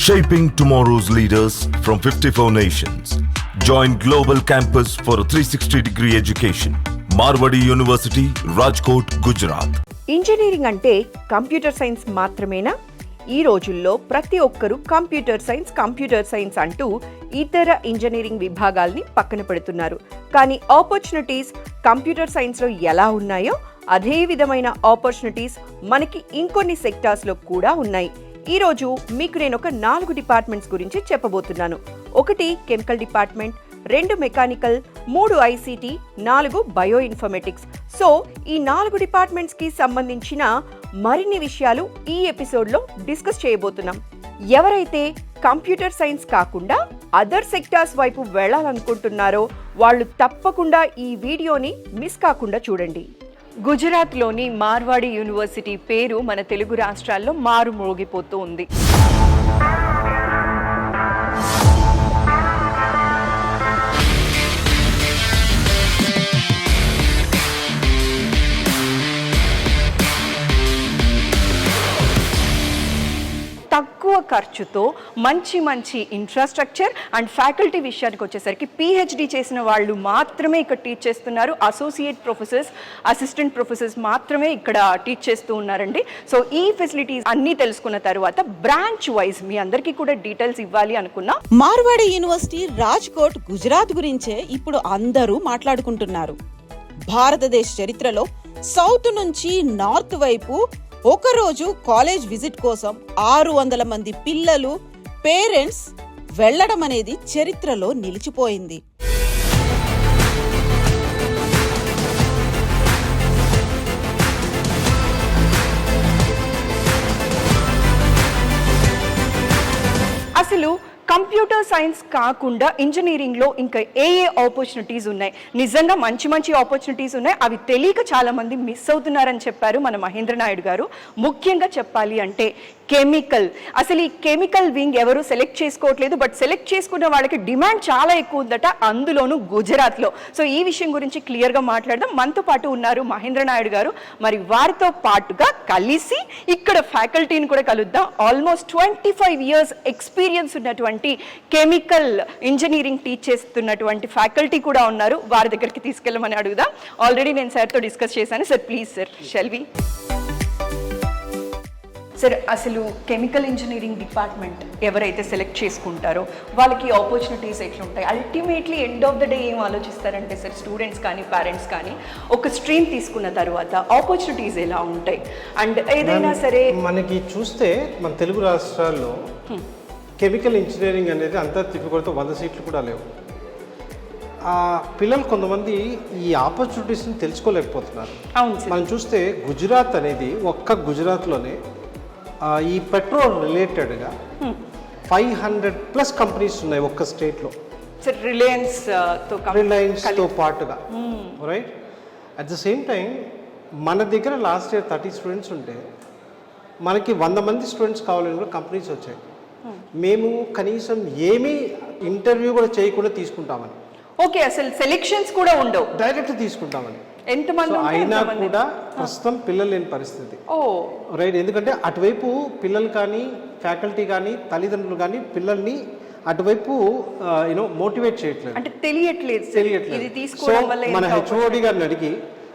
Shaping tomorrow's leaders from 54 nations. Join Global Campus for a 360-degree education. Marwadi University, Rajkot, Gujarat. Engineering అంటే computer science మాత్రమేనా? ఈ రోజుల్లో ప్రతి ఒక్కరూ computer science అంటూ ఇతర ఇంజనీరింగ్ విభాగాల్ని పక్కన పెడుతున్నారు. కానీ ఆపర్చునిటీస్ కంప్యూటర్ సైన్స్లో ఎలా ఉన్నాయో అదే విధమైన ఆపర్చునిటీస్ మనకి ఇంకొన్ని సెక్టార్స్లో కూడా ఉన్నాయి. ఈరోజు మీకు నేను ఒక 4 డిపార్ట్మెంట్స్ గురించి చెప్పబోతున్నాను. 1 chemical department, 2 mechanical, 3 ICT, 4 bio informatics. So ఈ 4 డిపార్ట్మెంట్స్కి సంబంధించిన మరిన్ని విషయాలు ఈ ఎపిసోడ్లో డిస్కస్ చేయబోతున్నాం. ఎవరైతే కంప్యూటర్ సైన్స్ కాకుండా అదర్ సెక్టార్స్ వైపు వెళ్ళాలనుకుంటున్నారో వాళ్ళు తప్పకుండా ఈ వీడియోని మిస్ కాకుండా చూడండి. గుజరాత్లోని మార్వాడి యూనివర్సిటీ పేరు మన తెలుగు రాష్ట్రాల్లో మారుమోగిపోతూ ఉంది. తక్కువ ఖర్చుతో మంచి ఇన్ఫ్రాస్ట్రక్చర్ అండ్ ఫ్యాకల్టీ విషయానికి వచ్చేసరికి పిహెచ్డి చేసిన వాళ్ళు మాత్రమే ఇక్కడ టీచ్ చేస్తున్నారు. అసోసియేట్ ప్రొఫెసర్స్, అసిస్టెంట్ ప్రొఫెసర్స్ మాత్రమే ఇక్కడ టీచ్ చేస్తూ ఉన్నారండి. సో ఈ ఫెసిలిటీస్ అన్నీ తెలుసుకున్న తర్వాత బ్రాంచ్ వైజ్ మీ అందరికీ కూడా డీటెయిల్స్ ఇవ్వాలి అనుకున్నా. మార్వాడి యూనివర్సిటీ రాజ్కోట్, గుజరాత్ గురించే ఇప్పుడు అందరూ మాట్లాడుకుంటున్నారు. భారతదేశ చరిత్రలో సౌత్ నుంచి నార్త్ వైపు ఒకరోజు కాలేజ్ విజిట్ కోసం 600 మంది పిల్లలు, పేరెంట్స్ వెళ్లడం అనేది చరిత్రలో నిలిచిపోయింది. అసలు కంప్యూటర్ సైన్స్ కాకుండా ఇంజనీరింగ్లో ఇంకా ఏ ఆపర్చునిటీస్ ఉన్నాయి? నిజంగా మంచి ఆపర్చునిటీస్ ఉన్నాయి. అవి తెలియక చాలామంది మిస్ అవుతున్నారని చెప్పారు మన మహేంద్ర నాయుడు గారు. ముఖ్యంగా చెప్పాలి అంటే కెమికల్. అసలు ఈ కెమికల్ వింగ్ ఎవరు సెలెక్ట్ చేసుకోవట్లేదు, బట్ సెలెక్ట్ చేసుకున్న వాళ్ళకి డిమాండ్ చాలా ఎక్కువ ఉందట, అందులోనూ గుజరాత్లో. సో ఈ విషయం గురించి క్లియర్గా మాట్లాడదాం. మనతో పాటు ఉన్నారు మహేంద్ర నాయుడు గారు. మరి వారితో పాటుగా కలిసి ఇక్కడ ఫ్యాకల్టీని కూడా కలుద్దాం. ఆల్మోస్ట్ 25 years ఎక్స్పీరియన్స్ ఉన్నటువంటి కెమికల్ ఇంజనీరింగ్ టీచ్ చేస్తున్నటువంటి ఫ్యాకల్టీ కూడా ఉన్నారు. వారి దగ్గరికి తీసుకెళ్ళమని అడుగుదాం. ఆల్రెడీ నేను సార్తో డిస్కస్ చేశాను. Sir please sir, shall we? Sir, అసలు కెమికల్ ఇంజనీరింగ్ డిపార్ట్మెంట్ ఎవరైతే సెలెక్ట్ చేసుకుంటారో వాళ్ళకి ఆపర్చునిటీస్ ఎట్లుంటాయి? Ultimately end of the day ఏం ఆలోచిస్తారంటే సార్, స్టూడెంట్స్ కానీ పేరెంట్స్ కానీ ఒక స్ట్రీమ్ తీసుకున్న తర్వాత ఆపర్చునిటీస్ ఎలా ఉంటాయి? అండ్ ఏదైనా సరే మనకి చూస్తే మన తెలుగు రాష్ట్రాల్లో కెమికల్ ఇంజనీరింగ్ అనేది అంతా తిప్పుకొడితే 100 సీట్లు కూడా లేవు. పిల్లలు కొంతమంది ఈ ఆపర్చునిటీస్ని తెలుసుకోలేకపోతున్నారు. మనం చూస్తే గుజరాత్ అనేది ఒక్క గుజరాత్లోనే ఈ పెట్రోల్ రిలేటెడ్గా 500+ కంపెనీస్ ఉన్నాయి ఒక్క స్టేట్లో. రిలయన్స్తో పాటుగా, right? At the same time మన దగ్గర లాస్ట్ ఇయర్ 30 స్టూడెంట్స్ ఉంటే మనకి 100 మంది స్టూడెంట్స్ కావాలని కూడా కంపెనీస్ వచ్చాయి. మేము కనీసం ఏమీ ఇంటర్వ్యూ కూడా చేయకుండా తీసుకుంటామని. ఓకే, అసలు సెలెక్షన్స్ కూడా ఉండవు, డైరెక్ట్ తీసుకుంటామని. ఎంతమంది అయినా కూడా ప్రస్తుతం పిల్లలు లేని పరిస్థితి, రైట్? ఎందుకంటే అటువైపు పిల్లలు కానీ, ఫ్యాకల్టీ కానీ, తల్లిదండ్రులు కానీ పిల్లల్ని అటువైపు మోటివేట్ చేయట్లేదు, అంటే తెలియట్లేదు. సో మన హెచ్ఓడి గారిని అడిగి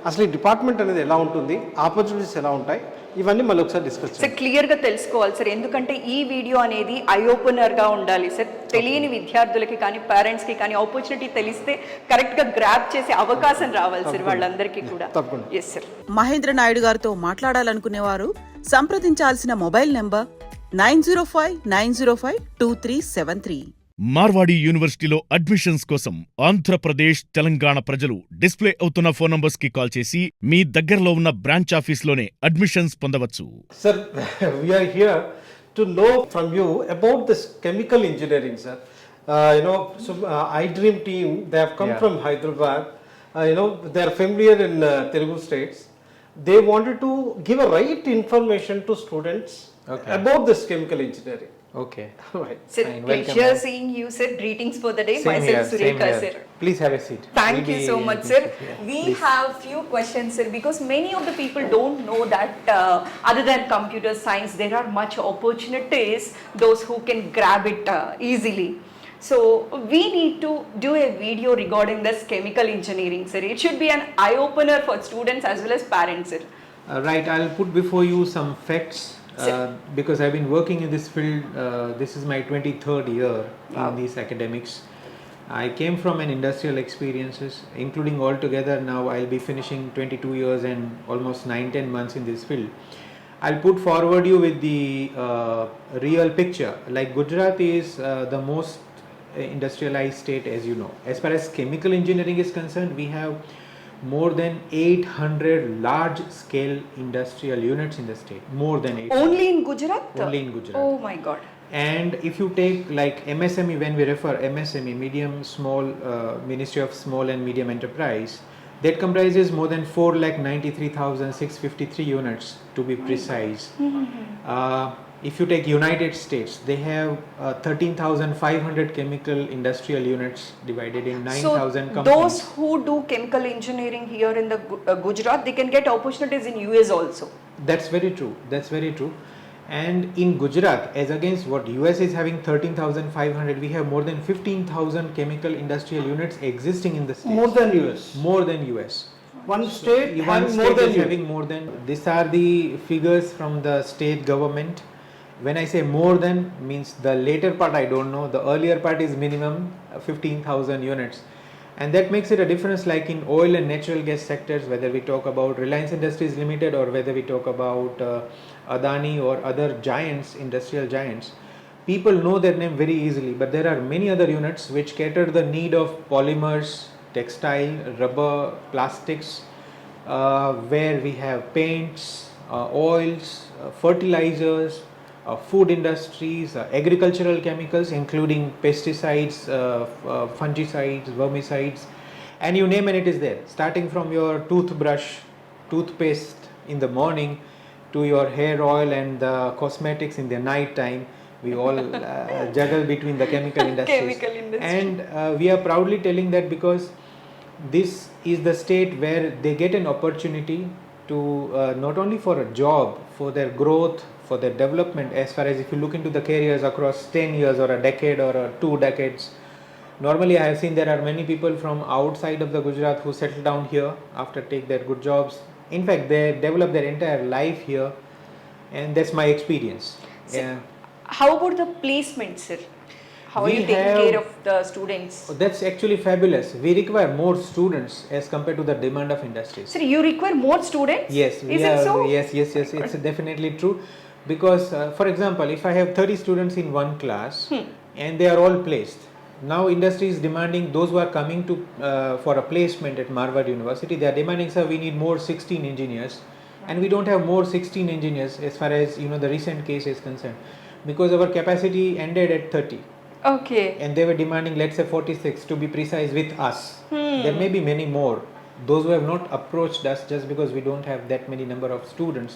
అసలు ఈ డిపార్ట్మెంట్ అనేది ఎలా ఉంటుంది, ఆపర్చునిటీస్ ఎలా ఉంటాయి, ఇవన్నీ మళ్ళీ ఒకసారి డిస్కస్ చేయాలి. సార్ క్లియర్గా తెలుసుకోవాలి సార్, ఎందుకంటే ఈ వీడియో అనేది ఐ ఓపెనర్గా ఉండాలి సార్. తెలియని విద్యార్థులకి కానీ పేరెంట్స్కి కానీ ఆపర్చునిటీ తెలిస్తే కరెక్ట్గా గ్రాప్ చేసే అవకాశం రావాలి సార్ వాళ్ళందరికీ కూడా. Yes sir. మహేంద్ర నాయుడు గారితో మాట్లాడాలనుకునేవారు సంప్రదించాల్సిన మొబైల్ నెంబర్ 9059052373. మార్వాడి యూనివర్సిటీలో అడ్మిషన్స్ కోసం ఆంధ్రప్రదేశ్, తెలంగాణ ప్రజలు డిస్ప్లే అవుతున్న ఫోన్ నంబర్స్ కి కాల్ చేసి మీ దగ్గరలో ఉన్న బ్రాంచ్ ఆఫీస్లోనే అడ్మిషన్స్ పొందవచ్చు. Sir, we are here to know from you about this chemical engineering, sir. iDream team, they have come from Hyderabad. They are familiar in Telugu states. They wanted to give a right information to students Okay. about this chemical engineering. Okay. Right. Sir, Fine, welcome, pleasure ma'am. seeing you, sir. Greetings for the day. Same Myself, here, same Surekha, here. sir. Please have a seat. Thank We'll you be so much, happy sir. to- yeah, We please. have few questions, sir, because many of the people don't know that other than computer science, there are much opportunities, those who can grab it easily. So we need to do a video regarding this chemical engineering, sir. It should be an eye-opener for students as well as parents, sir. Right, I'll put before you some facts because I've been working in this field. This is my 23rd year in these academics. I came from an industrial experiences, including altogether now I'll be finishing 22 years and almost 9-10 months in this field. I'll put forward you with the real picture. Like Gujarat is the most industrialized state, as you know. As far as chemical engineering is concerned, we have more than 800 large scale industrial units in the state. More than 800. Only in Gujarat? Only in Gujarat. Oh my God. And if you take like MSME, when we refer MSME, medium small, Ministry of Small and Medium Enterprise, that comprises more than 4,93,653 units to be precise. If you take United States, they have 13,500 chemical industrial units divided in 9,000 So companies. those who do chemical engineering here in the Gujarat, they can get opportunities in US also. That's very true. That's very true. And in Gujarat, as against what US is having 13,500, we have more than 15,000 chemical industrial units existing in the state. More than US. More than US. One state One having state more than is you. having more than. These are the figures from the state government. When I say more than, means the later part I don't know. The earlier part is minimum 15,000 units. And that makes it a difference, like in oil and natural gas sectors, whether we talk about Reliance Industries Limited or whether we talk about Adani or other giants, industrial giants. People know their name very easily, but there are many other units which cater the need of polymers, textile, rubber, plastics, where we have paints, oils, fertilizers, food industries, agricultural chemicals including pesticides, fungicides, vermicides, and you name it, it is there. Starting from your toothbrush, toothpaste in the morning to your hair oil and the cosmetics in the night time. We all juggle between the chemical industries. Chemical industry. And we are proudly telling that because this is the state where they get an opportunity to not only for a job, for their growth, for their development, as far as if you look into the careers across 10 years or a decade or 2 decades. Normally I have seen there are many people from outside of the Gujarat who settle down here after take their good jobs. In fact, they develop their entire life here, and that's my experience. Yeah. How about the placement, sir? How are We you taking have- care of the students? That's actually fabulous. We require more students as compared to the demand of industries. Sir, you require more students? Yes, we Is have, it so? yes, it's definitely true. Because, for example, if I have 30 students in one class and they are all placed, now industry is demanding, those who are coming to for a placement at Marwadi University, they are demanding, sir, we need more 16 engineers, and we don't have more 16 engineers as far as the recent case is concerned, because our capacity ended at 30. Okay. And they were demanding, let's say 46 to be precise, with us. There may be many more, those who have not approached us just because we don't have that many number of students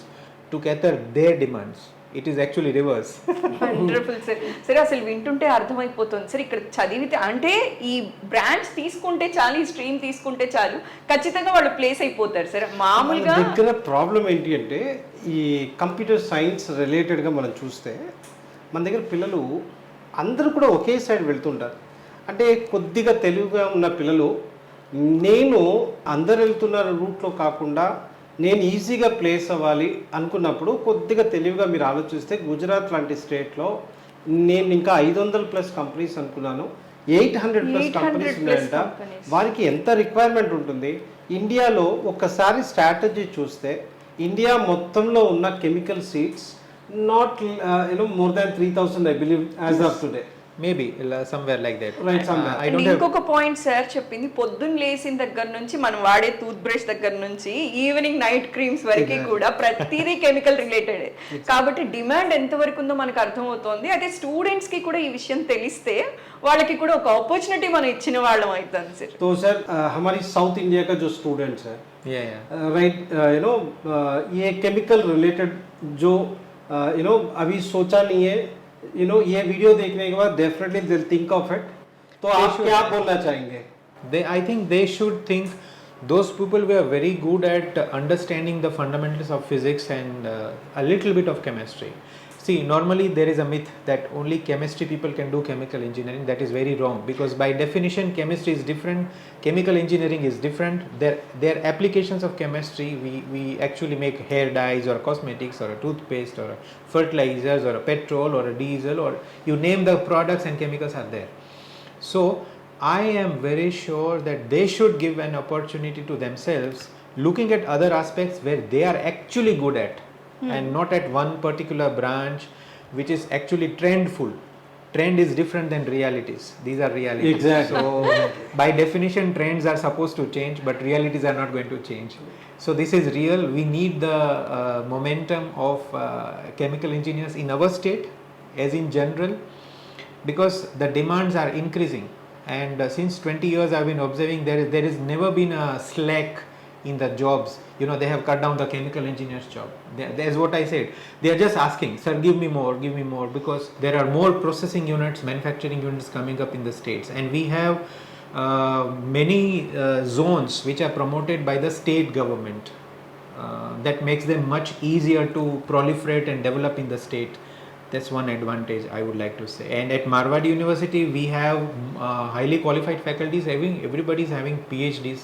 to cater their demands. It is actually reverse. Wonderful sir. సరే, అసలు వింటుంటే అర్థమైపోతుంది sir, ఇక్కడ చదివితే అంటే ఈ branch తీసుకుంటే చాలు, ఈ స్ట్రీమ్ తీసుకుంటే చాలు, ఖచ్చితంగా వాళ్ళు ప్లేస్ అయిపోతారు సార్. మామూలుగా మన దగ్గర ప్రాబ్లం ఏంటి అంటే ఈ కంప్యూటర్ సైన్స్ రిలేటెడ్గా మనం చూస్తే మన దగ్గర పిల్లలు అందరూ కూడా ఒకే సైడ్ వెళ్తుంటారు. అంటే కొద్దిగా తెలివిగా ఉన్న పిల్లలు, నేను అందరు వెళ్తున్న రూట్లో కాకుండా నేను ఈజీగా ప్లేస్ అవ్వాలి అనుకున్నప్పుడు కొద్దిగా తెలివిగా మీరు ఆలోచిస్తే గుజరాత్ లాంటి స్టేట్లో నేను ఇంకా 500+ కంపెనీస్ అనుకున్నాను, 800+ కంపెనీస్ ఉన్నాయంట. వారికి ఎంత రిక్వైర్మెంట్ ఉంటుంది? ఇండియాలో ఒక్కసారి స్ట్రాటజీ చూస్తే ఇండియా మొత్తంలో ఉన్న chemical seeds not more than 3,000 I believe as of today. Maybe somewhere like that. Right, somewhere. I don't have. ఇంకొక పాయింట్ సార్ చెప్పింది, పొద్దున్న లేసిన దగ్గర నుంచి మనం వాడే టూత్ బ్రష్ దగ్గర నుంచి ఈవినింగ్ నైట్ క్రీమ్స్ వరకు కూడా ప్రతిదీ కెమికల్ రిలేటెడ్. కాబట్టి డిమాండ్ ఎంత వరకు ఉందో మనకు అర్థమవుతోంది. అయితే స్టూడెంట్స్ కి కూడా ఈ విషయం తెలిస్తే వాళ్ళకి కూడా ఒక ఆపర్చునిటీ మనం ఇచ్చిన వాళ్ళం అవుతుంది సార్. तो सर हमारी साउथ इंडिया का जो स्टूडेंट्स है, Yeah. राइट, ये केमिकल रिलेटेड जो अभी सोचा नहीं है, ये वीडियो देखने के बाद डेफिनेटली दिल थिंक ऑफ इट. तो आप क्या बोलना चाहेंगे? I think they should think those people were very good at understanding the fundamentals of physics and a little bit of chemistry. See, normally there is a myth that only chemistry people can do chemical engineering. That is very wrong, because by definition chemistry is different, chemical engineering is different. Their applications of chemistry, we actually make hair dyes or cosmetics or a toothpaste or a fertilizers or a petrol or a diesel, or you name the products and chemicals are there. So I am very sure that they should give an opportunity to themselves, looking at other aspects where they are actually good at, and not at one particular branch which is actually trendful. Trend is different than realities. These are realities. Exactly. So by definition trends are supposed to change, but realities are not going to change. So this is real. We need the momentum of chemical engineers in our state as in general, because the demands are increasing, and since 20 years I've been observing there has never been a slack in the jobs. They have cut down the chemical engineers job. That's what I said. They are just asking, sir, give me more, because there are more processing units, manufacturing units coming up in the states, and we have many zones which are promoted by the state government. That makes them much easier to proliferate and develop in the state. That's one advantage I would like to say. And at Marwadi University we have highly qualified faculties. Everybody is having PhDs,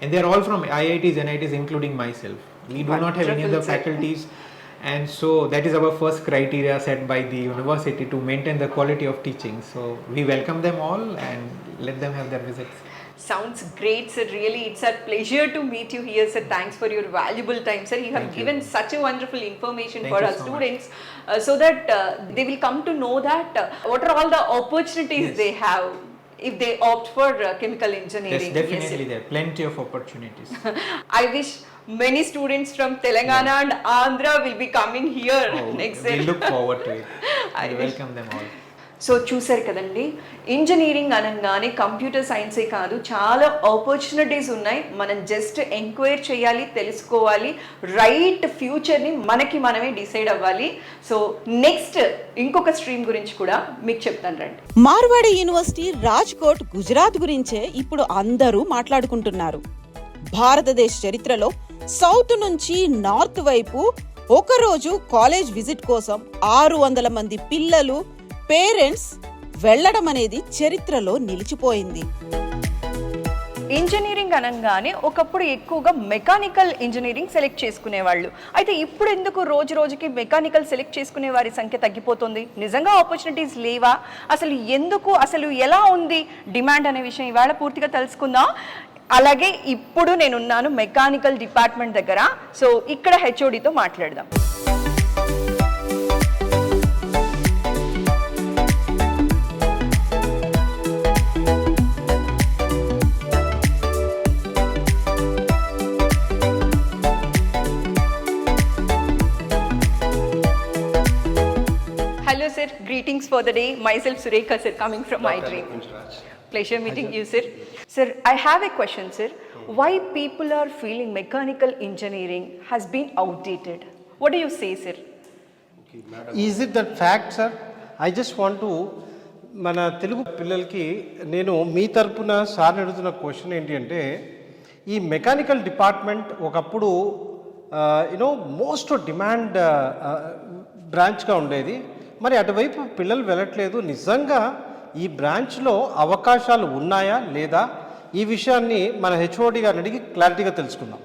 and they are all from IITs, NITs, including myself. We do not have any other faculties, and so that is our first criteria set by the university to maintain the quality of teaching. So we welcome them all and let them have their visits. Sounds great, sir. Really, it's a pleasure to meet you here, sir. Thanks for your valuable time, sir. You have given such a wonderful information Thank for you our so students, so that they will come to know that what are all the opportunities they have if they opt for chemical engineering. Yes, definitely there are plenty of opportunities. I wish many students from Telangana and Andhra will be coming here next year. We look forward to it. I We wish. welcome them all. So చూసారు కదండి, engineering అనగానే computer సైన్సే కాదు, చాలా opportunities ఉన్నాయి. మనం just enquire చేయాలి, తెలుసుకోవాలి, right ఫ్యూచర్ని మనకి మనమే డిసైడ్ అవ్వాలి. సో నెక్స్ట్ ఇంకొక స్ట్రీమ్ గురించి కూడా మీకు చెప్తాను రండి. మార్వాడి యూనివర్సిటీ రాజ్కోట్ గుజరాత్ గురించే ఇప్పుడు అందరూ మాట్లాడుకుంటున్నారు. భారతదేశ చరిత్రలో సౌత్ నుంచి నార్త్ వైపు ఒకరోజు కాలేజ్ విజిట్ కోసం 600 మంది పిల్లలు, పేరెంట్స్ వెళ్ళడం అనేది చరిత్రలో నిలిచిపోయింది. ఇంజనీరింగ్ అనగానే ఒకప్పుడు ఎక్కువగా మెకానికల్ ఇంజనీరింగ్ సెలెక్ట్ చేసుకునేవాళ్ళు. అయితే ఇప్పుడు ఎందుకు రోజు రోజుకి మెకానికల్ సెలెక్ట్ చేసుకునే వారి సంఖ్య తగ్గిపోతుంది? నిజంగా ఆపర్చునిటీస్ లేవా? అసలు ఎందుకు, అసలు ఎలా ఉంది డిమాండ్ అనే విషయం ఇవాళ పూర్తిగా తెలుసుకుందాం. అలాగే ఇప్పుడు నేనున్నాను మెకానికల్ డిపార్ట్మెంట్ దగ్గర. సో ఇక్కడ హెచ్ఓడితో మాట్లాడదాం. Hello sir, greetings for the day. Myself Surekha sir, coming from iDream. Pleasure meeting you sir. Sir, I have a question sir. Why people are feeling mechanical engineering has been outdated? What do you say sir? Is it that fact, sir? I just want to మన తెలుగు పిల్లలకి నేను మీ తరపున sir అడుగుతున్న question ఏంటి అంటే, ఈ mechanical department ఒకప్పుడు most demand బ్రాంచ్గా ఉండేది. మరి అటువైపు పిల్లలు వెళ్ళట్లేదు. నిజంగా ఈ బ్రాంచ్లో అవకాశాలు ఉన్నాయా లేదా, ఈ విషయాన్ని మన హెచ్ఓడి గారిని అడిగి క్లారిటీగా తెలుసుకుందాం.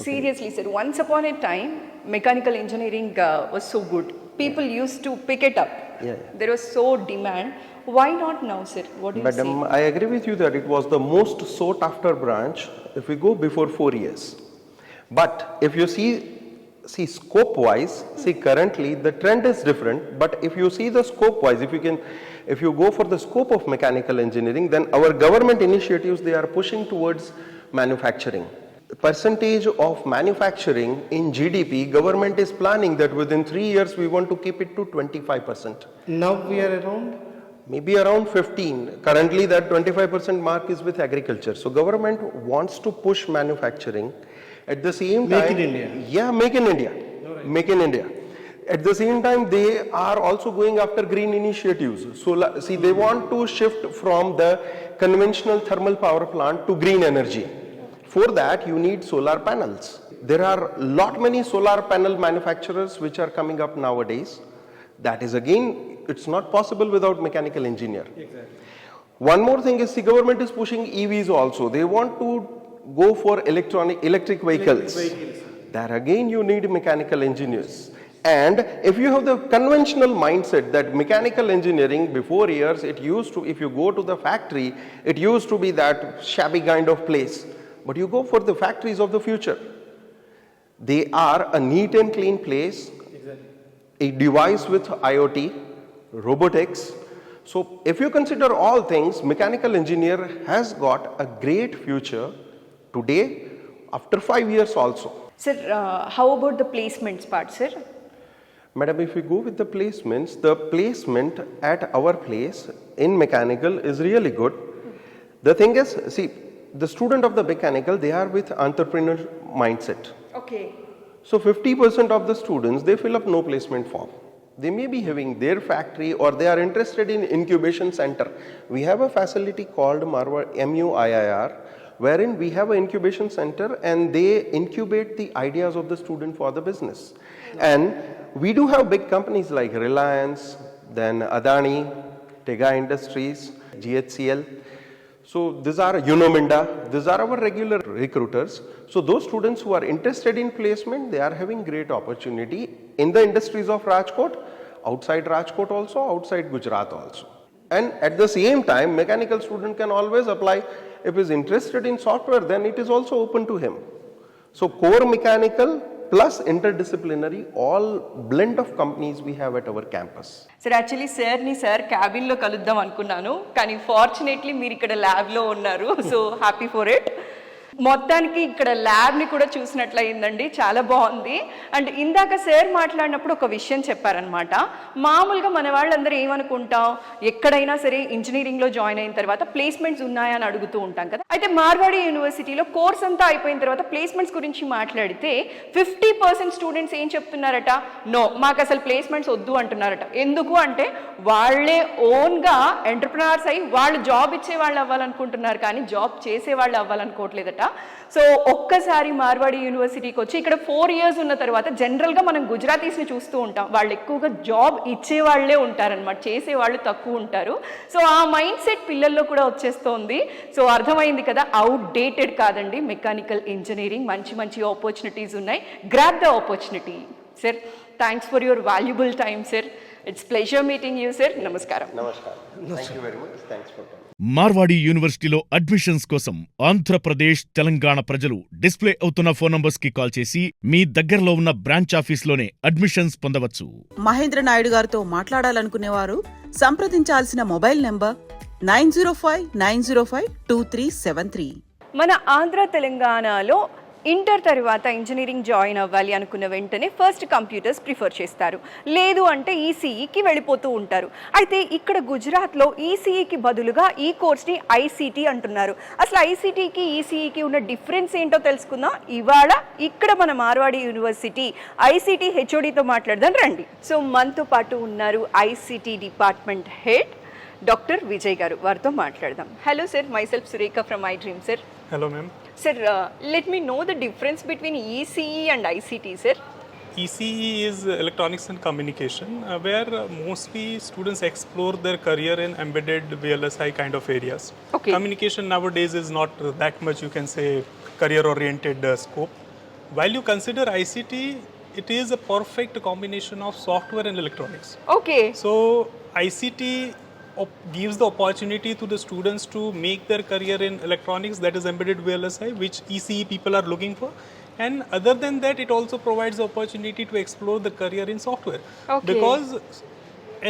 Seriously sir, once upon a time mechanical engineering was so good. People used to pick it up. There was so demand. Why not now sir? What do you Madam, say? I agree with you that it was the most sought after branch if we go before 4 years. But if you see scope wise, see currently the trend is different, but if you see the scope wise, if you go for the scope of mechanical engineering, then our government initiatives, they are pushing towards manufacturing. Percentage of manufacturing in GDP, government is planning that within 3 years we want to keep it to 25%. Now we are around Maybe around 15. Currently that 25% mark is with agriculture. So government wants to push manufacturing. At the same time, Make in India. Yeah, make in India. Make in India. At the same time, they are also going after green initiatives. So, see, they want to shift from the conventional thermal power plant to green energy. For that, you need solar panels. There are many solar panel manufacturers which are coming up nowadays. That is again, it's not possible without mechanical engineer. Exactly. One more thing is the government is pushing EVs also. They want to go for electric vehicles. There again, you need mechanical engineers. And if you have the conventional mindset that mechanical engineering before years, it used to, if you go to the factory, it used to be that shabby kind of place. But you go for the factories of the future. They are a neat and clean place, a device with IoT, robotics. So if you consider all things, mechanical engineer has got a great future today, after 5 years also. Sir, how about the placements part, sir? Madam, if we go with the placement at our place in mechanical is really good. The thing is, see, the student of the mechanical, they are with entrepreneur mindset. Okay. So 50% of the students, they fill up no placement form. They may be having their factory or they are interested in incubation center. We have a facility called MUIIR, wherein we have an incubation center and they incubate the ideas of the student for the business. And we do have big companies like Reliance, then Adani, Tega Industries, GHCL. So these are Unominda, these are our regular recruiters. So those students who are interested in placement, they are having great opportunity in the industries of Rajkot, outside Rajkot also, outside Gujarat also. And at the same time, mechanical student can always apply. If he is interested in software, then it is also open to him. So core mechanical plus interdisciplinary, all blend of companies we have at our campus. Sir actually సార్ని sir క్యాబిన్లో కలుద్దాం అనుకున్నాను, కానీ fortunately మీరు ఇక్కడ ల్యాబ్లో ఉన్నారు. So happy for it. మొత్తానికి ఇక్కడ ల్యాబ్ని కూడా చూసినట్లయిందండి, చాలా బాగుంది. అండ్ ఇందాక సార్ మాట్లాడినప్పుడు ఒక విషయం చెప్పారనమాట. మామూలుగా మన వాళ్ళందరూ ఏమనుకుంటాం, ఎక్కడైనా సరే ఇంజనీరింగ్లో జాయిన్ అయిన తర్వాత ప్లేస్మెంట్స్ ఉన్నాయా అని అడుగుతూ ఉంటాం కదా. అయితే మార్వాడి యూనివర్సిటీలో కోర్స్ అంతా అయిపోయిన తర్వాత ప్లేస్మెంట్స్ గురించి మాట్లాడితే 50% స్టూడెంట్స్ ఏం చెప్తున్నారట, నో మాకు అసలు ప్లేస్మెంట్స్ వద్దు అంటున్నారట. ఎందుకు అంటే వాళ్ళే ఓన్గా ఎంటర్ప్రినర్స్ అయ్యి వాళ్ళు జాబ్ ఇచ్చే వాళ్ళు అవ్వాలనుకుంటున్నారు, కానీ జాబ్ చేసే వాళ్ళు అవ్వాలనుకోవట్లేదట. సో ఒక్కసారి మార్వాడి యూనివర్సిటీకి వచ్చి ఇక్కడ 4 years ఉన్న తర్వాత జనరల్గా మనం గుజరాతీస్ని చూస్తూ ఉంటాం, వాళ్ళు ఎక్కువగా జాబ్ ఇచ్చే వాళ్ళే ఉంటారనమాట, చేసే వాళ్ళు తక్కువ ఉంటారు. సో ఆ మైండ్ సెట్ పిల్లల్లో కూడా వచ్చేస్తోంది. సో అర్థమైంది కదా, అవుట్డేటెడ్ కాదండి మెకానికల్ ఇంజనీరింగ్, మంచి మంచి ఆపర్చునిటీస్ ఉన్నాయి. Grab the opportunity. Sir thanks for your valuable time sir. It's pleasure meeting you sir. నమస్కారం. నమస్కారం. Thank you very much. Thanks for Marwadi యూనివర్సిటీలో అడ్మిషన్స్ కోసం ఆంధ్రప్రదేశ్, తెలంగాణ ప్రజలు డిస్ప్లే అవుతున్న ఫోన్ నంబర్స్ కి కాల్ చేసి మీ దగ్గరలో ఉన్న బ్రాంచ్ ఆఫీస్లోనే అడ్మిషన్స్ పొందవచ్చు. మహేంద్ర నాయుడు గారితో మాట్లాడాలనుకునేవారు సంప్రదించాల్సిన మొబైల్ నంబర్ 9059052373. మన ఆంధ్ర తెలంగాణలో ఇంటర్ తర్వాత ఇంజనీరింగ్ జాయిన్ అవ్వాలి అనుకున్న వెంటనే ఫస్ట్ కంప్యూటర్స్ ప్రిఫర్ చేస్తారు, లేదు అంటే ఈసీఈకి వెళ్ళిపోతూ ఉంటారు. అయితే ఇక్కడ గుజరాత్లో ఈసీఈకి బదులుగా ఈ కోర్స్ని ఐసీటీ అంటున్నారు. అసలు ఐసీటీకి ఈసీఈకి ఉన్న డిఫరెన్స్ ఏంటో తెలుసుకుందాం ఇవాళ ఇక్కడ మన మార్వాడి యూనివర్సిటీ ఐసీటీ హెచ్ఓడితో మాట్లాడదాం రండి. సో మనతో పాటు ఉన్నారు ICT department head doctor Vijay గారు, వారితో మాట్లాడదాం. Hello sir, my self Surekha from I dream sir. Hello ma'am. Sir, let me know the difference between ECE and ICT, sir. ECE is electronics and communication, where mostly students explore their career in embedded VLSI kind of areas. Okay. Communication nowadays is not that much, you can say, career oriented scope. While you consider ICT, it is a perfect combination of software and electronics. Okay. So ICT gives the opportunity to the students to make their career in electronics, that is embedded VLSI, which ECE people are looking for. And other than that, it also provides the opportunity to explore the career in software. Okay. Because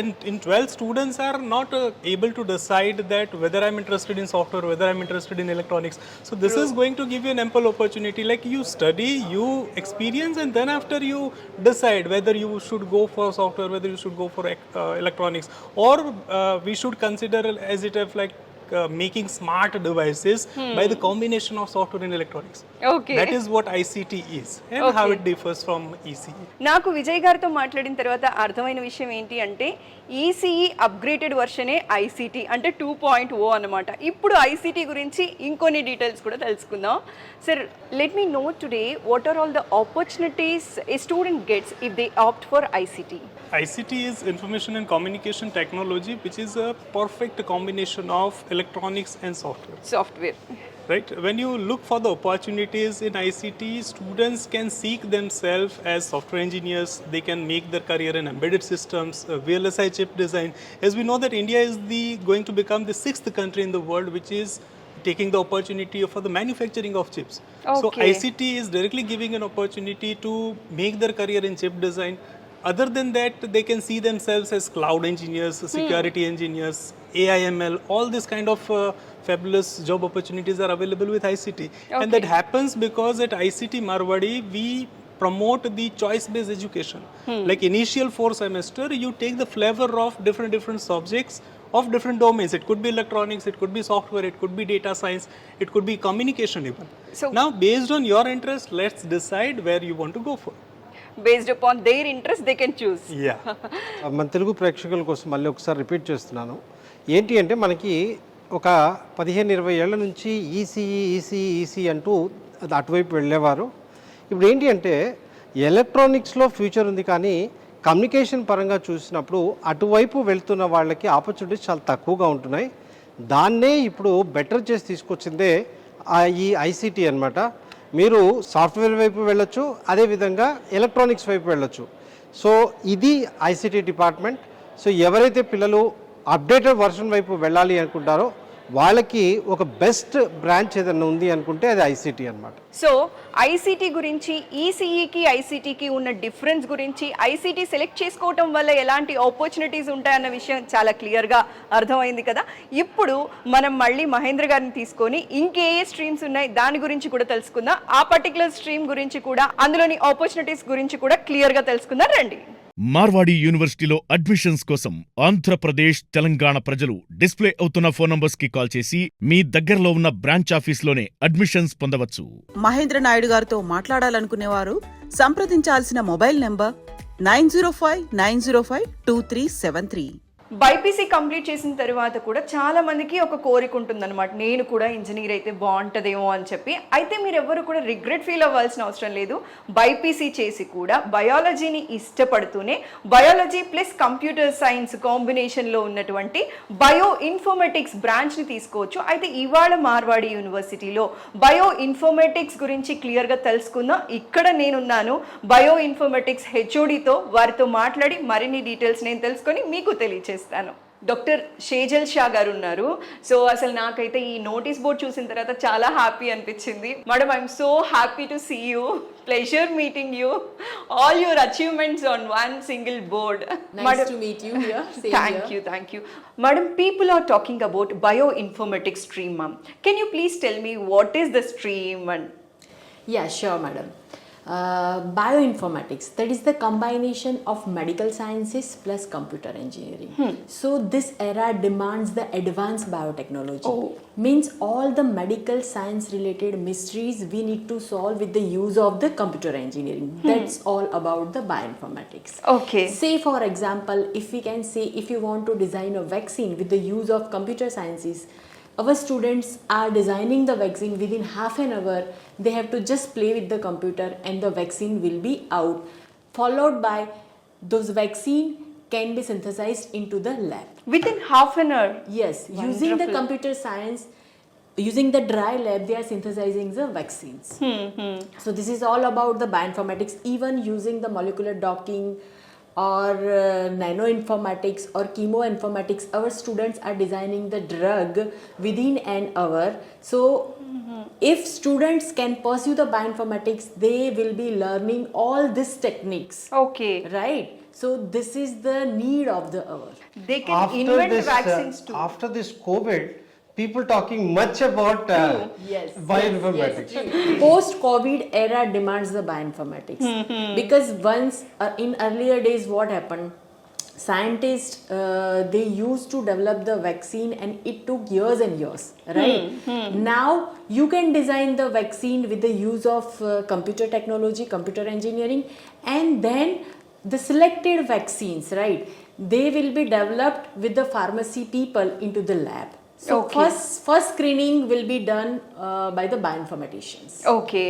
in 12 students are not able to decide that whether I'm interested in software, whether I'm interested in electronics. So this is going to give you an ample opportunity, like you study, you experience, and then after you decide whether you should go for software, whether you should go for electronics, or we should consider as it if like making smart devices by the combination of software and electronics. Okay. That is what ICT is and how Okay. it differs from ECE. నాకు విజయ్ గారితో మాట్లాడిన తర్వాత అర్థమైన విషయం ఏంటి అంటే ECE upgraded వర్షనే ICT అంటే 2.0 అన్నమాట. ఇప్పుడు ఐసీటీ గురించి ఇంకొన్ని డీటెయిల్స్ కూడా తెలుసుకుందాం. Sir, let me know today what are all the opportunities a student gets if they opt for ICT. ICT is information and communication technology, which is a perfect combination of electronics and software. Software. Right? When you look for the opportunities in ICT, students can seek themselves as software engineers. They can make their career in embedded systems, VLSI chip design. As we know that India is going to become the 6th country in the world which is taking the opportunity for the manufacturing of chips. So Okay. ICT is directly giving an opportunity to make their career in chip design. Other than that, they can see themselves as cloud engineers, security engineers, AIML, all this kind of fabulous job opportunities are available with ICT. And that happens because at ICT Marwadi, we promote the choice-based education. Like initial 4 semester, you take the flavor of different subjects of different domains. It could be electronics, it could be software, it could be data science, it could be communication even. So- now, based on your interest, let's decide where you want to go for. Based upon their interest they can choose. Yeah. మన తెలుగు ప్రేక్షకుల కోసం మళ్ళీ ఒకసారి repeat చేస్తున్నాను. ఏంటి అంటే మనకి ఒక 15-20 ఏళ్ల నుంచి ఈసీ అంటూ అది అటువైపు వెళ్ళేవారు. ఇప్పుడు ఏంటి అంటే ఎలక్ట్రానిక్స్లో ఫ్యూచర్ ఉంది, కానీ కమ్యూనికేషన్ పరంగా చూసినప్పుడు అటువైపు వెళ్తున్న వాళ్ళకి ఆపర్చునిటీస్ చాలా తక్కువగా ఉంటున్నాయి. దాన్నే ఇప్పుడు బెటర్ చేసి తీసుకొచ్చిందే ఈ ఐసీటీ అన్నమాట. మీరు సాఫ్ట్వేర్ వైపు వెళ్ళొచ్చు, అదేవిధంగా ఎలక్ట్రానిక్స్ వైపు వెళ్ళొచ్చు. సో ఇది ఐసీటీ డిపార్ట్మెంట్. సో ఎవరైతే పిల్లలు అప్డేటెడ్ వర్షన్ వైపు వెళ్ళాలి అనుకుంటారో వాళ్ళకి ఒక బెస్ట్ బ్రాంచ్ ఏదైనా ఉంది అనుకుంటే అది ఐసీటీ అన్నమాట. సో ఐసీటీ గురించి, ఈసీఈకి ఐసీటీకి ఉన్న డిఫరెన్స్ గురించి, ఐసీటీ సెలెక్ట్ చేసుకోవటం వల్ల ఎలాంటి ఆపర్చునిటీస్ ఉంటాయన్న విషయం చాలా క్లియర్గా అర్థమైంది కదా. ఇప్పుడు మనం మళ్ళీ మహేంద్ర గారిని తీసుకొని ఇంకే స్ట్రీమ్స్ ఉన్నాయి దాని గురించి కూడా తెలుసుకుందాం. ఆ పర్టికులర్ స్ట్రీమ్ గురించి కూడా, అందులోని ఆపర్చునిటీస్ గురించి కూడా క్లియర్గా తెలుసుకుందాం. రండి. మార్వాడి యూనివర్సిటీలో అడ్మిషన్స్ కోసం ఆంధ్రప్రదేశ్, తెలంగాణ ప్రజలు డిస్ప్లే అవుతున్న ఫోన్ నంబర్స్ కి కాల్ చేసి మీ దగ్గరలో ఉన్న బ్రాంచ్ ఆఫీస్లోనే అడ్మిషన్స్ పొందవచ్చు. మహేంద్ర నాయుడు గారితో మాట్లాడాలనుకునేవారు సంప్రదించాల్సిన మొబైల్ నెంబర్ 9059052373. బైపీసీ కంప్లీట్ చేసిన తర్వాత కూడా చాలా మందికి ఒక కోరిక ఉంటుందన్నమాట, నేను కూడా ఇంజనీర్ అయితే బాగుంటుందేమో అని చెప్పి. అయితే మీరు ఎవరు కూడా రిగ్రెట్ ఫీల్ అవ్వాల్సిన అవసరం లేదు. బైపీసీ చేసి కూడా బయాలజీని ఇష్టపడుతూనే బయాలజీ ప్లస్ కంప్యూటర్ సైన్స్ కాంబినేషన్లో ఉన్నటువంటి బయో ఇన్ఫర్మేటిక్స్ బ్రాంచ్ని తీసుకోవచ్చు. అయితే ఇవాళ మార్వాడి యూనివర్సిటీలో బయో ఇన్ఫర్మేటిక్స్ గురించి క్లియర్గా తెలుసుకుందాం. ఇక్కడ నేనున్నాను బయో ఇన్ఫర్మేటిక్స్ హెచ్ఓడితో. వారితో మాట్లాడి మరిన్ని డీటెయిల్స్ నేను తెలుసుకొని మీకు తెలియచేస్తాను. డాక్టర్ షేజల్ షా గారు ఉన్నారు. సో అసలు నాకైతే ఈ నోటీస్ బోర్డ్ చూసిన తర్వాత చాలా హ్యాపీ అనిపించింది. Madam, I'm so happy to see you. Pleasure meeting you. All your achievements on one single board. Nice to meet you here. Same here. Thank you. Madam, people are talking about bioinformatics stream, ma'am. Can you please tell me what is the stream? And Yeah, sure, madam. Bioinformatics, that is the combination of medical sciences plus computer engineering. So this era demands the advanced biotechnology. Means all the medical science related mysteries we need to solve with the use of the computer engineering. That's all about the bioinformatics. Okay. Say for example, if we can say, if you want to design a vaccine with the use of computer sciences, our students are designing the vaccine within half an hour. They have to just play with the computer and the vaccine will be out, followed by those vaccine can be synthesized into the lab within half an hour? Yes. Using the computer science, using the dry lab, they are synthesizing the vaccines. So this is all about the bioinformatics. Even using the molecular docking or nanoinformatics or chemoinformatics, our students are designing the drug within an hour. So if students can pursue the bioinformatics, they will be learning all these techniques. Okay. Right? So this is the need of the hour. They can invent vaccines too. After this COVID, people talking much about Yes. bioinformatics. Post-COVID era demands the bioinformatics. Because once in earlier days what happened, scientists they used to develop the vaccine and it took years and years, right? Now you can design the vaccine with the use of computer technology, computer engineering, and then the selected vaccines, right, they will be developed with the pharmacy people into the lab. So first screening will be done by the bioinformaticians. Okay,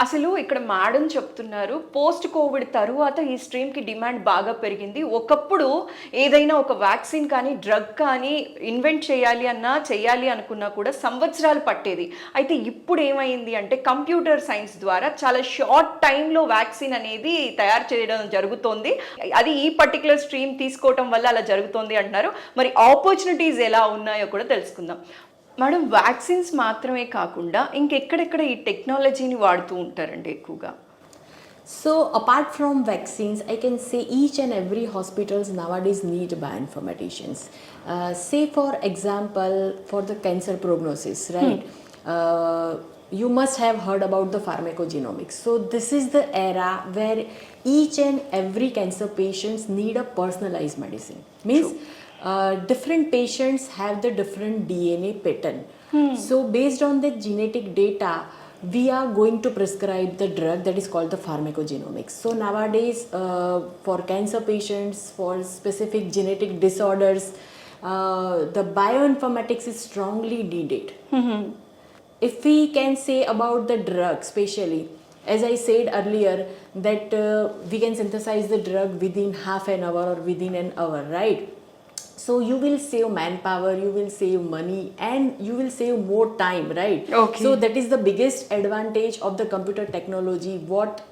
అసలు ఇక్కడ madam చెప్తున్నారు post Covid తరువాత ఈ స్ట్రీమ్కి demand బాగా పెరిగింది. ఒకప్పుడు ఏదైనా ఒక వ్యాక్సిన్ కానీ డ్రగ్ కానీ ఇన్వెంట్ చేయాలి అనుకున్నా కూడా సంవత్సరాలు పట్టేది. అయితే ఇప్పుడు ఏమైంది అంటే కంప్యూటర్ సైన్స్ ద్వారా చాలా షార్ట్ టైంలో వ్యాక్సిన్ అనేది తయారు చేయడం జరుగుతోంది. అది ఈ పర్టికులర్ స్ట్రీమ్ తీసుకోవటం వల్ల అలా జరుగుతోంది అంటున్నారు. మరి ఆపర్చునిటీస్ ఎలా ఉన్నాయో కూడా తెలుసుకుందాం. మేడం, వ్యాక్సిన్స్ మాత్రమే కాకుండా ఇంకెక్కడెక్కడ ఈ టెక్నాలజీని వాడుతూ ఉంటారండి ఎక్కువగా? So apart from vaccines, I can say each and every hospitals nowadays need bioinformaticians. Say for example, for the cancer prognosis, right? You must have heard about the pharmacogenomics. So this is the era where each and every cancer patients need a personalized medicine. Means different patients have the different DNA pattern. So based on the genetic data, we are going to prescribe the drug that is called the pharmacogenomics. So nowadays, for cancer patients, for specific genetic disorders, the bioinformatics is strongly needed. If we can say about the drug, especially, as I said earlier, that we can synthesize the drug within half an hour or within an hour, right? So you will save manpower, you will save money, and you will save more time, right? Okay. So that is the biggest advantage of the computer technology. What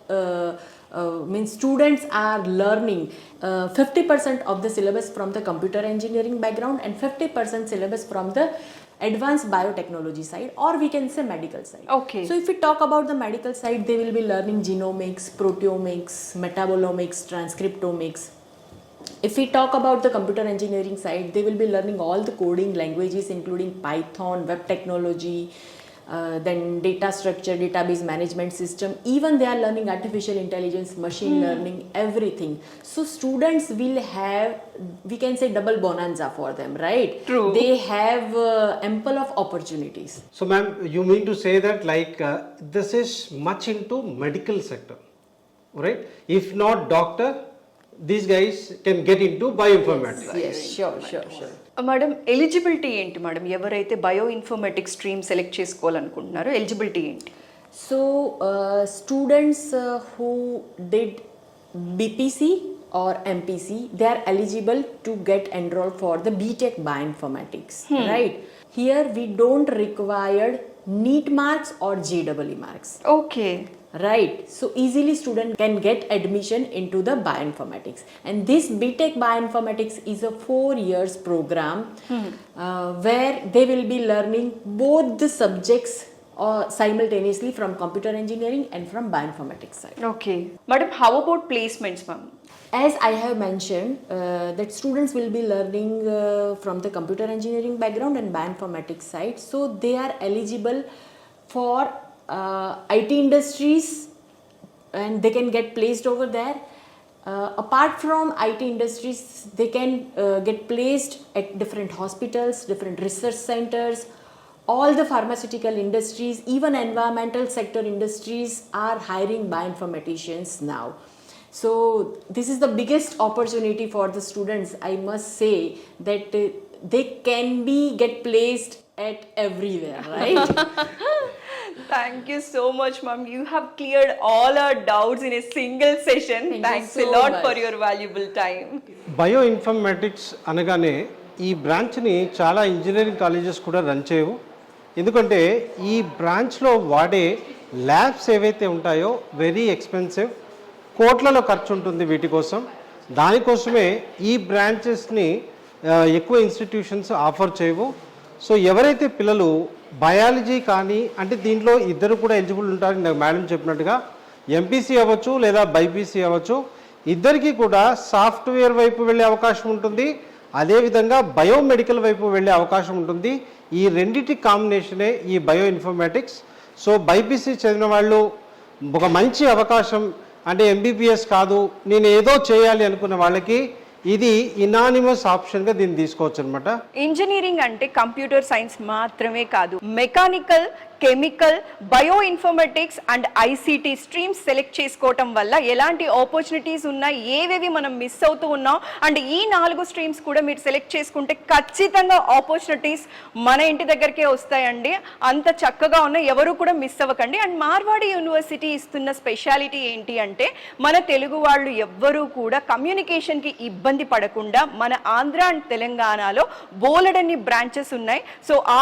means students are learning 50% of the syllabus from the computer engineering background and 50% syllabus from the advanced biotechnology side, or we can say medical side. Okay. So if we talk about the medical side, they will be learning genomics, proteomics, metabolomics, transcriptomics. If we talk about the computer engineering side, they will be learning all the coding languages including Python, web technology, then data structure, database management system. Even they are learning artificial intelligence, machine learning, everything. So students will have, we can say, double bonanza for them, right? True. They have ample of opportunities. So ma'am, you mean to say that like this is much into medical sector, right? If not doctor, these guys can get into bioinformatics. Yes, sure. Madam, eligibility ఏంటి madam? ఎవరైతే bioinformatics stream select చేసుకోవాలనుకుంటున్నారో eligibility ఏంటి? So students who did BPC or MPC, they are eligible to get enrolled for the BTech Bioinformatics, right? Here we don't require NEET marks or JEE marks. Okay. Right, so easily student can get admission into the bioinformatics, and this BTech Bioinformatics is a 4 years program where they will be learning both the subjects simultaneously from computer engineering and from bioinformatics side. Okay madam, how about placements ma'am? As I have mentioned, that students will be learning from the computer engineering background and bioinformatics side, so they are eligible for IT industries and they can get placed over there. Apart from IT industries, they can get placed at different hospitals, different research centers, all the pharmaceutical industries, even environmental sector industries are hiring bioinformaticians now. So this is the biggest opportunity for the students. I must say that they can get placed at everywhere, right? Thank you so much, ma'am. You have cleared all our doubts in a single session. Thank you Thanks so a lot much. for your valuable time. Bio informatics అనగానే ఈ బ్రాంచ్ని చాలా engineering colleges కూడా run చేయవు. ఎందుకంటే ఈ బ్రాంచ్లో వాడే labs ఏవైతే ఉంటాయో వెరీ ఎక్స్పెన్సివ్, కోట్లలో ఖర్చు ఉంటుంది వీటి కోసం. దానికోసమే ఈ బ్రాంచెస్ని ఎక్కువ ఇన్స్టిట్యూషన్స్ ఆఫర్ చేయవు. సో ఎవరైతే పిల్లలు బయాలజీ కానీ, అంటే దీంట్లో ఇద్దరు కూడా ఎలిజిబుల్ ఉంటారు, నాకు మేడం చెప్పినట్టుగా ఎంపీసీ అవ్వచ్చు లేదా బైపీసీ అవ్వచ్చు, ఇద్దరికీ కూడా సాఫ్ట్వేర్ వైపు వెళ్ళే అవకాశం ఉంటుంది, అదేవిధంగా బయోమెడికల్ వైపు వెళ్ళే అవకాశం ఉంటుంది. ఈ రెండిటి కాంబినేషనే ఈ బయో ఇన్ఫర్మేటిక్స్. సో బైపీసీ చదివిన వాళ్ళు ఒక మంచి అవకాశం, అంటే ఎంబీబీఎస్ కాదు నేను ఏదో చేయాలి అనుకున్న వాళ్ళకి ఇది ఇనానిమస్ ఆప్షన్గా దీన్ని తీసుకోవచ్చు అనమాట. ఇంజనీరింగ్ అంటే కంప్యూటర్ సైన్స్ మాత్రమే కాదు, mechanical, chemical, bio informatics and ICT streams select చేసుకోవటం వల్ల ఎలాంటి ఆపర్చునిటీస్ ఉన్నాయి, ఏవేవి మనం మిస్ అవుతూ ఉన్నాం, అండ్ ఈ 4 స్ట్రీమ్స్ కూడా మీరు సెలెక్ట్ చేసుకుంటే ఖచ్చితంగా ఆపర్చునిటీస్ మన ఇంటి దగ్గరికే వస్తాయండి. అంత చక్కగా ఉన్న ఎవరు కూడా మిస్ అవ్వకండి. అండ్ మార్వాడి యూనివర్సిటీ ఇస్తున్న స్పెషాలిటీ ఏంటి అంటే మన తెలుగు వాళ్ళు ఎవ్వరూ కూడా కమ్యూనికేషన్కి ఇబ్బంది పడకుండా మన ఆంధ్ర అండ్ తెలంగాణలో బోలెడన్ని బ్రాంచెస్ ఉన్నాయి. సో ఆ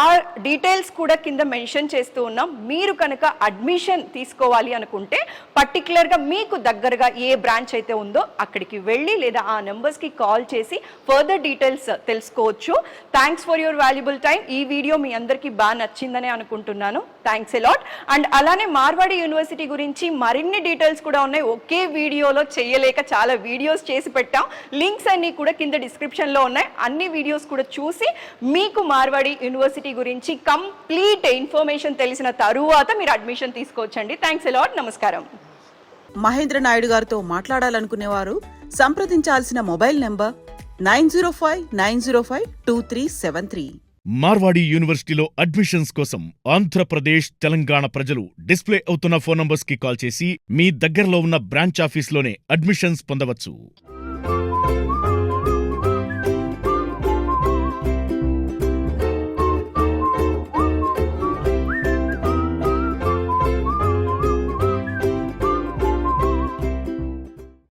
డీటెయిల్స్ కూడా కింద మెన్షన్ చేస్తూ ఉన్నాం. మీరు కనుక అడ్మిషన్ తీసుకోవాలి అనుకుంటే పర్టికులర్గా మీకు దగ్గరగా ఏ బ్రాంచ్ అయితే ఉందో అక్కడికి వెళ్ళి లేదా ఆ నెంబర్స్కి కాల్ చేసి ఫర్దర్ డీటెయిల్స్ తెలుసుకోవచ్చు. Thanks for your valuable time. ఈ వీడియో మీ అందరికీ బాగా నచ్చిందని అనుకుంటున్నాను. Thanks a lot. అండ్ అలానే మార్వాడి యూనివర్సిటీ గురించి మరిన్ని డీటెయిల్స్ కూడా ఉన్నాయి. ఒకే వీడియోలో చేయలేక చాలా వీడియోస్ చేసి పెట్టాం. లింక్స్ అన్నీ కూడా కింద డిస్క్రిప్షన్లో ఉన్నాయి. అన్ని వీడియోస్ కూడా చూసి మీకు మార్వాడి యూనివర్సిటీ గురించి కంప్లీట్ ఇన్ఫర్మేషన్ తెలిసిన తరువాత మీరు అడ్మిషన్ తీసుకోవచ్చండి. Thanks a lot. నమస్కారం. మహేంద్ర నాయుడు గారితో మాట్లాడాలనుకునేవారు సంప్రదించాల్సిన మొబైల్ నెంబర్ 9059052373. మార్వాడి యూనివర్సిటీలో అడ్మిషన్స్ కోసం ఆంధ్రప్రదేశ్, తెలంగాణ ప్రజలు డిస్ప్లే అవుతున్న ఫోన్ నంబర్స్ కి కాల్ చేసి మీ దగ్గరలో ఉన్న బ్రాంచ్ ఆఫీస్లోనే అడ్మిషన్స్ పొందవచ్చు.